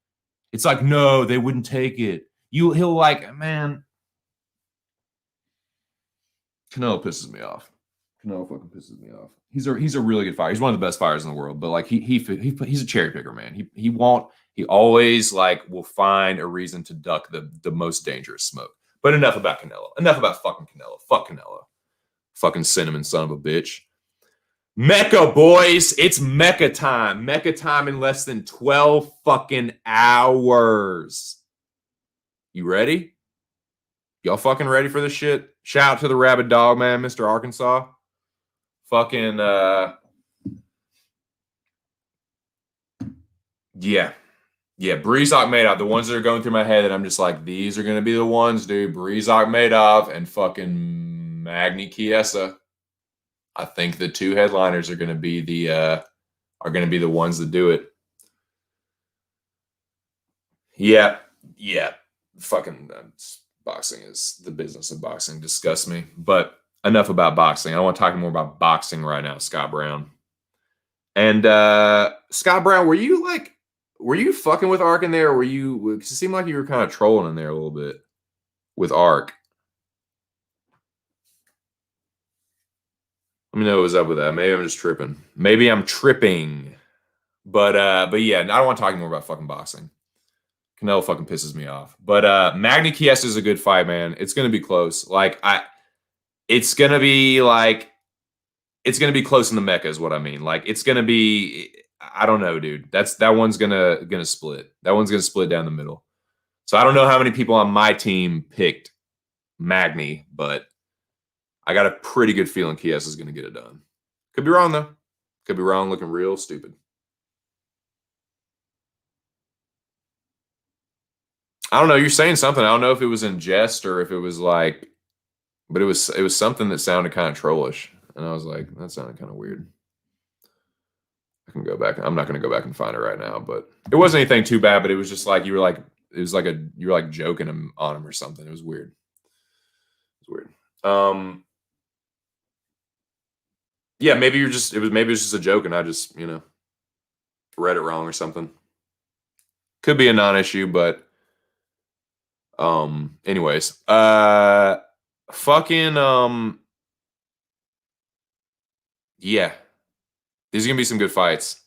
It's like, no, they wouldn't take it. He'll like, man. Canelo pisses me off. Canelo fucking pisses me off. He's a really good fighter. He's one of the best fighters in the world, but like he's a cherry picker, man. He always like will find a reason to duck the most dangerous smoke. But enough about Canelo. Enough about fucking Canelo. Fuck Canelo. Fucking cinnamon son of a bitch. Mecca, boys. It's Mecca time. Mecca time in less than 12 fucking hours. You ready? Y'all fucking ready for this shit? Shout out to the rabid dog, man, Mr. Arkansas. Fucking, yeah. Yeah, Breeze Akhmedov, the ones that are going through my head that I'm just like, these are going to be the ones, dude. Breeze Akhmedov and fucking Magny Chiesa. I think the two headliners are going to be the ones that do it. Yeah. Fucking boxing is the business of boxing. Disgusts me. But enough about boxing. I want to talk more about boxing right now, Scott Brown. And Scott Brown, were you fucking with Ark in there, or it seemed like you were kind of trolling in there a little bit with Ark. Let me know what was up with that. Maybe I'm just tripping. Maybe I'm tripping. But yeah, I don't want to talk more about fucking boxing. Canelo fucking pisses me off. But Magny Chiesa is a good fight, man. It's gonna be close. It's gonna be close in the Mecca, is what I mean. Like, it's gonna be, I don't know, dude. That one's gonna split. That one's gonna split down the middle. So I don't know how many people on my team picked Magny, but I got a pretty good feeling Chiesa is gonna get it done. Could be wrong though. Could be wrong, looking real stupid. I don't know. You're saying something. I don't know if it was in jest or if it was like, but it was something that sounded kind of trollish, and I was like, that sounded kind of weird. I can go back. I'm not going to go back and find it right now, but it wasn't anything too bad. But it was just like you were like joking on him or something. It was weird. It was weird. Yeah, maybe it was just a joke, and I just read it wrong or something. Could be a non-issue, but. Anyways, fucking Yeah, these are gonna be some good fights.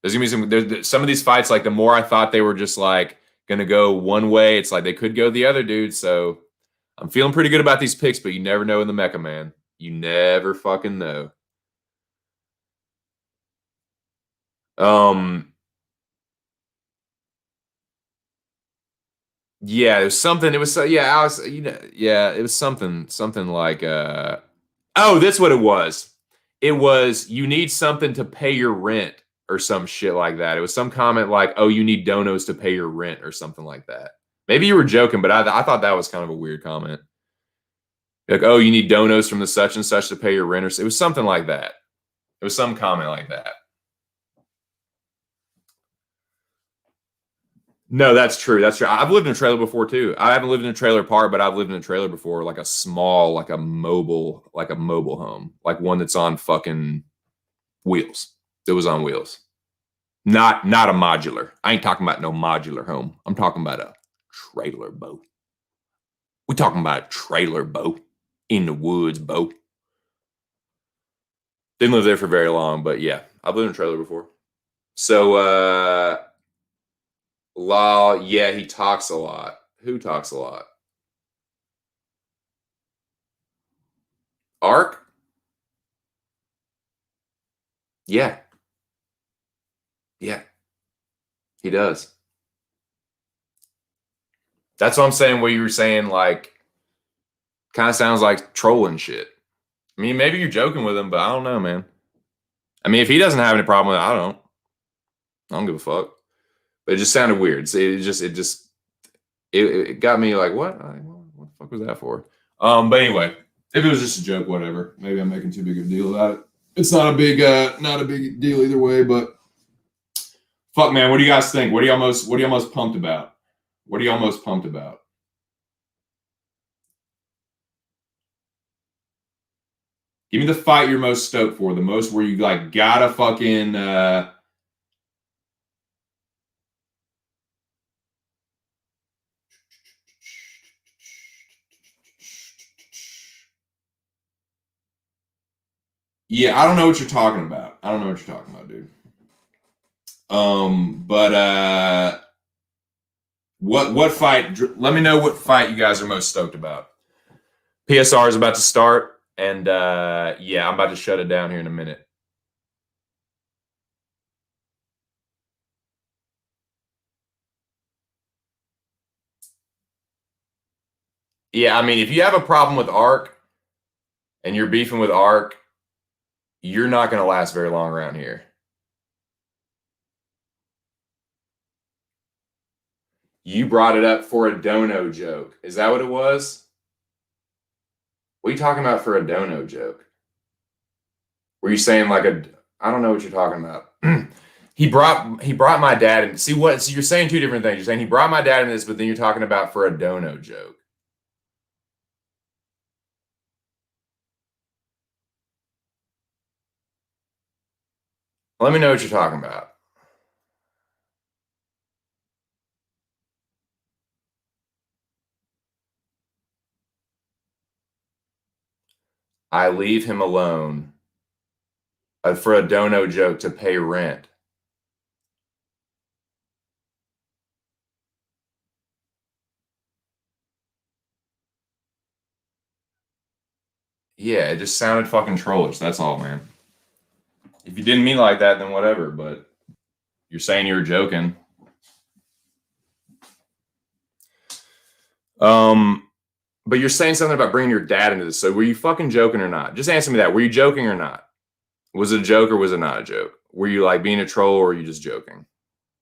There's gonna be some of these fights. Like the more I thought they were just like gonna go one way, it's like they could go the other, dude. So I'm feeling pretty good about these picks, but you never know in the Mecca, man. You never fucking know. Um, yeah, it was something. It was so yeah, I was yeah, it was something like oh, that's what it was. It was you need something to pay your rent or some shit like that. It was some comment like, "Oh, you need donos to pay your rent" or something like that. Maybe you were joking, but I thought that was kind of a weird comment. Like, "Oh, you need donos from the such and such to pay your rent," or it was something like that. It was some comment like that. No, that's true. That's true. I've lived in a trailer before too. I haven't lived in a trailer park, but I've lived in a trailer before, like a small, like a mobile home, like one that's on fucking wheels. That was on wheels. Not a modular. I ain't talking about no modular home. I'm talking about a trailer, Bo. We talking about a trailer, Bo. In the woods, Bo. Didn't live there for very long, but yeah, I've lived in a trailer before. So Lol, yeah, he talks a lot. Who talks a lot? Ark? Yeah, yeah, he does. That's what I'm saying. What you were saying, like, kind of sounds like trolling shit. I mean, maybe you're joking with him, but I don't know, man. I mean, if he doesn't have any problem with it, I don't. I don't give a fuck. But it just sounded weird. So it got me like, what? What the fuck was that for? But anyway, if it was just a joke, whatever. Maybe I'm making too big of a deal about it. It's not a big deal either way. But fuck, man, what do you guys think? What are y'all most pumped about? What are y'all most pumped about? Give me the fight you're most stoked for. The most where you like gotta fucking. Yeah, I don't know what you're talking about. I don't know what you're talking about, dude. But what fight? Let me know what fight you guys are most stoked about. PSR is about to start, and yeah, I'm about to shut it down here in a minute. Yeah, I mean, if you have a problem with Arc and you're beefing with Arc, you're not going to last very long around here. You brought it up for a dono joke. Is that what it was? What are you talking about for a dono joke? Were you saying like a? I don't know what you're talking about. He brought my dad in. See what? So you're saying two different things. You're saying he brought my dad in this, but then you're talking about for a dono joke. Let me know what you're talking about. I leave him alone for a dono joke to pay rent. Yeah, it just sounded fucking trollish. That's all, man. If you didn't mean like that, then whatever. But you're saying you were joking. Um, but you're saying something about bringing your dad into this. So were you fucking joking or not? Just answer me that. Were you joking or not? Was it a joke or was it not a joke? Were you like being a troll or were you just joking?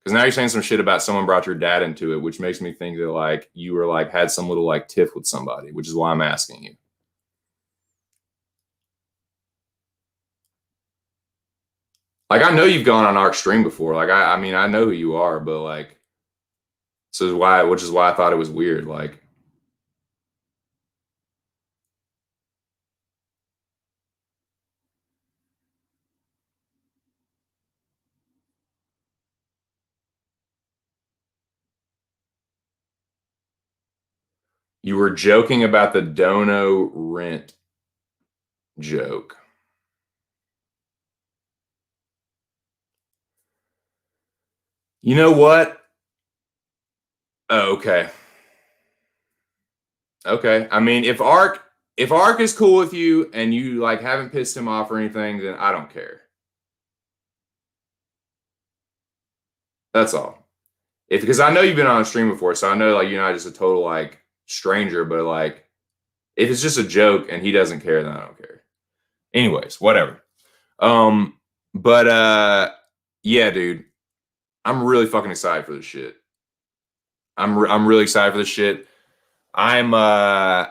Because now you're saying some shit about someone brought your dad into it, which makes me think that like you were like had some little like tiff with somebody, which is why I'm asking you. Like I know you've gone on Arc Stream before. Like I mean I know who you are, but like so why which is why I thought it was weird. Like you were joking about the dono rent joke. You know what? Oh, okay. Okay. I mean, if Ark is cool with you and you like haven't pissed him off or anything, then I don't care. That's all. If because I know you've been on a stream before, so I know like you're not just a total like stranger, but like if it's just a joke and he doesn't care, then I don't care. Anyways, whatever. Um, but yeah, dude, I'm really fucking excited for this shit. I'm really excited for this shit. I'm I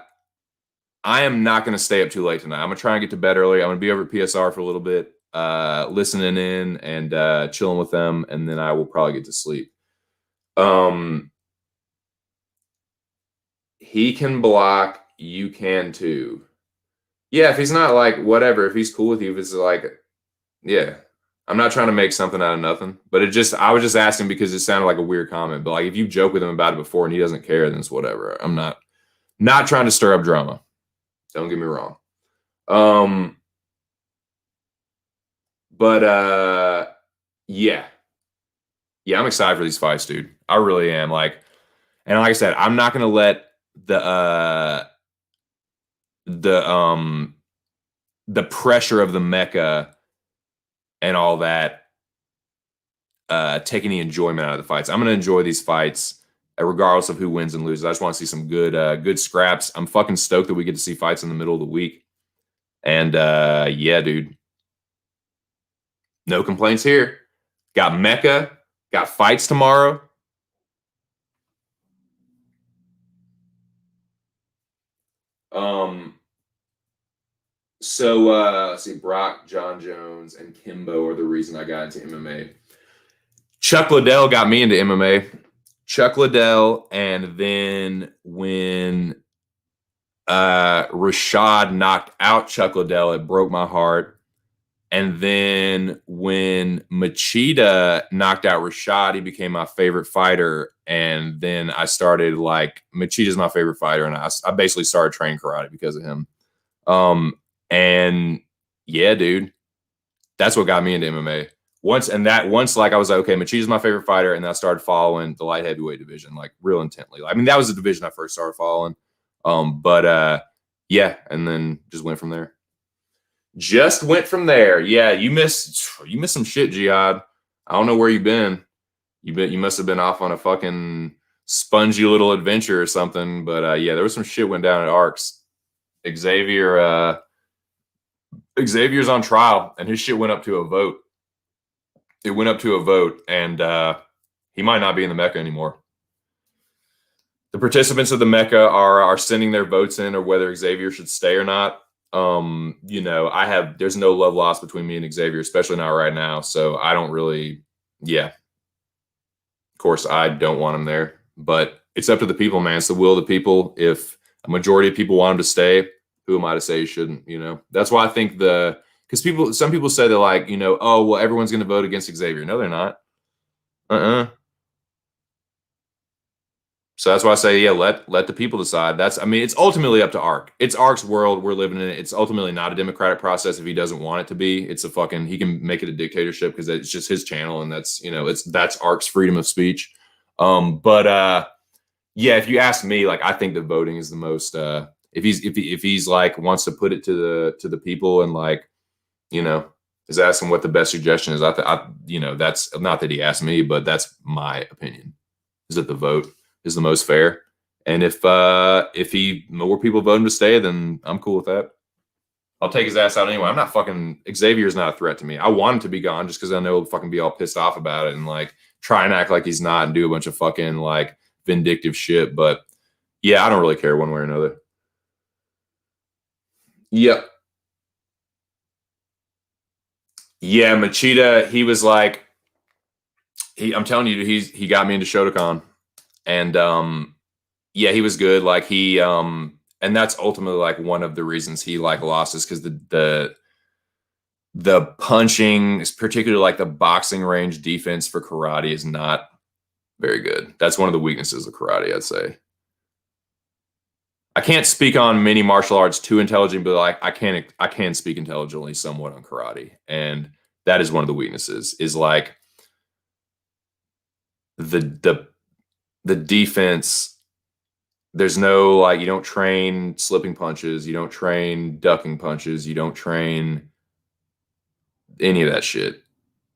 am not going to stay up too late tonight. I'm going to try and get to bed early. I'm going to be over at PSR for a little bit, listening in and chilling with them, and then I will probably get to sleep. He can block. You can too. Yeah, if he's not like whatever, if he's cool with you, if it's like, yeah. I'm not trying to make something out of nothing, but I was just asking because it sounded like a weird comment. But like, if you joke with him about it before and he doesn't care, then it's whatever. I'm not trying to stir up drama. Don't get me wrong. But yeah. Yeah, I'm excited for these fights, dude. I really am. Like, and like I said, I'm not gonna let the the pressure of the Mecca and all that take any enjoyment out of the fights. I'm gonna enjoy these fights regardless of who wins and loses. I just want to see some good scraps. I'm fucking stoked that we get to see fights in the middle of the week. And yeah, dude. No complaints here. Got Mecca, got fights tomorrow. So let's see, Brock, John Jones, and Kimbo are the reason I got into MMA. Chuck Liddell got me into MMA. Chuck Liddell, and then when Rashad knocked out Chuck Liddell, it broke my heart. And then when Machida knocked out Rashad, he became my favorite fighter. And then I started like Machida's my favorite fighter, and I basically started training karate because of him. And yeah, dude, that's what got me into MMA. Once like I was like, okay, Machida's my favorite fighter, and then I started following the light heavyweight division like real intently. I mean, that was the division I first started following. But yeah, and then just went from there. Just went from there. Yeah, you missed some shit, Jihad. I don't know where you've been. You must have been off on a fucking spongy little adventure or something. But yeah, there was some shit went down at Arcs. Xavier's on trial, and his shit went up to a vote. It went up to a vote, and he might not be in the Mecca anymore. The participants of the Mecca are sending their votes in, or whether Xavier should stay or not. You know, there's no love lost between me and Xavier, especially not right now. So I don't really, yeah. Of course, I don't want him there, but it's up to the people, man. It's the will of the people. If a majority of people want him to stay, who am I to say he shouldn't? You know, that's why I think because some people say they're like, you know, oh, well, everyone's going to vote against Xavier. No, they're not. So that's why I say, yeah, let the people decide. I mean, it's ultimately up to Ark. It's Ark's world. We're living in it. It's ultimately not a democratic process if he doesn't want it to be. It's he can make it a dictatorship because it's just his channel, and that's Ark's freedom of speech. But yeah, if you ask me, like, I think the voting is the most. If he's like wants to put it to the people and like, you know, is asking what the best suggestion is. That's not that he asked me, but that's my opinion. Is that the vote is the most fair, and if more people vote him to stay, then I'm cool with that. I'll take his ass out anyway. I'm not fucking Xavier's not a threat to me. I want him to be gone just because I know he'll fucking be all pissed off about it and like try and act like he's not and do a bunch of fucking like vindictive shit. But yeah, I don't really care one way or another. Yep. Yeah, Machida, he was like, I'm telling you, he got me into Shotokan. And yeah, he was good. Like and that's ultimately like one of the reasons he like lost is because the punching, particularly like the boxing range defense for karate, is not very good. That's one of the weaknesses of karate, I'd say. I can't speak on many martial arts too intelligently, but like I can speak intelligently somewhat on karate, and that is one of the weaknesses. Is like the defense, there's no, like, you don't train slipping punches, you don't train ducking punches, you don't train any of that shit.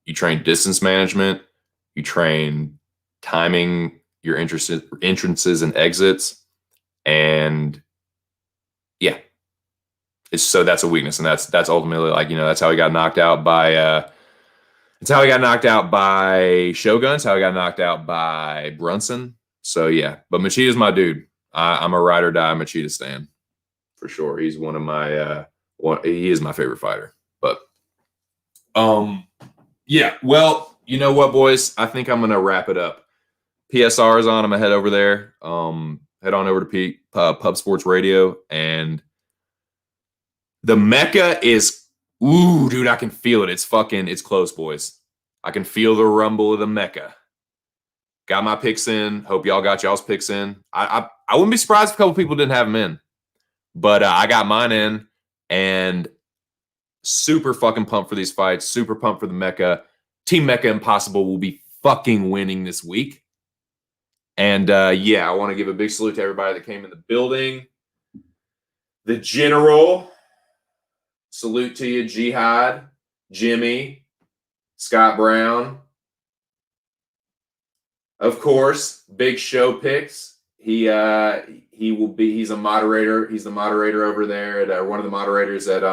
You train distance management, you train timing your entrances and exits, and yeah, so that's a weakness, and that's ultimately, like, that's how he got knocked out by it's how he got knocked out by Shogun. It's how he got knocked out by Brunson. So yeah, but Machida's my dude. I'm a ride or die Machida stan for sure. He's one of my he is my favorite fighter. But yeah. Well, you know what, boys? I think I'm gonna wrap it up. PSR is on. I'm gonna head over there. Head on over to Pub Sports Radio, and the Mecca is. Ooh, dude, I can feel it. It's close, boys. I can feel the rumble of the Mecca. Got my picks in. Hope y'all got y'all's picks in. I wouldn't be surprised if a couple people didn't have them in. But I got mine in, and super fucking pumped for these fights. Super pumped for the Mecca. Team Mecca Impossible will be fucking winning this week. And yeah, I want to give a big salute to everybody that came in the building. The General. Salute to you, Jihad, Jimmy, Scott Brown. Of course, Big Show Picks. He's a moderator. He's the moderator over there at one of the moderators at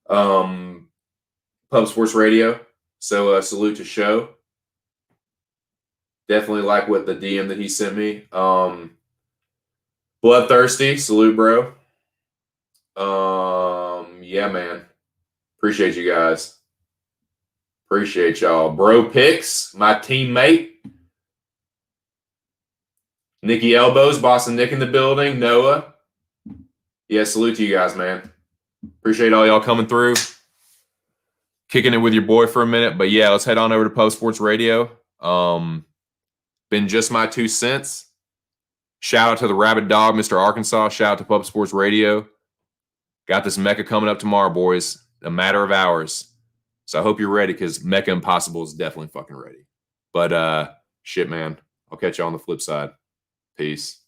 Pub Sports Radio. So salute to Show. Definitely like what the DM that he sent me. Bloodthirsty, salute, bro. Yeah, man. Appreciate you guys. Appreciate y'all. Bro Picks, my teammate. Nikki Elbows, Boston Nick in the building. Noah. Yeah, salute to you guys, man. Appreciate all y'all coming through. Kicking it with your boy for a minute. But yeah, let's head on over to Post Sports Radio. Been just my 2 cents. Shout out to the Rabid Dog, Mr. Arkansas. Shout out to Pub Sports Radio. Got this Mecca coming up tomorrow, boys. A matter of hours. So I hope you're ready, because Mecca Impossible is definitely fucking ready. But shit, man. I'll catch you on the flip side. Peace.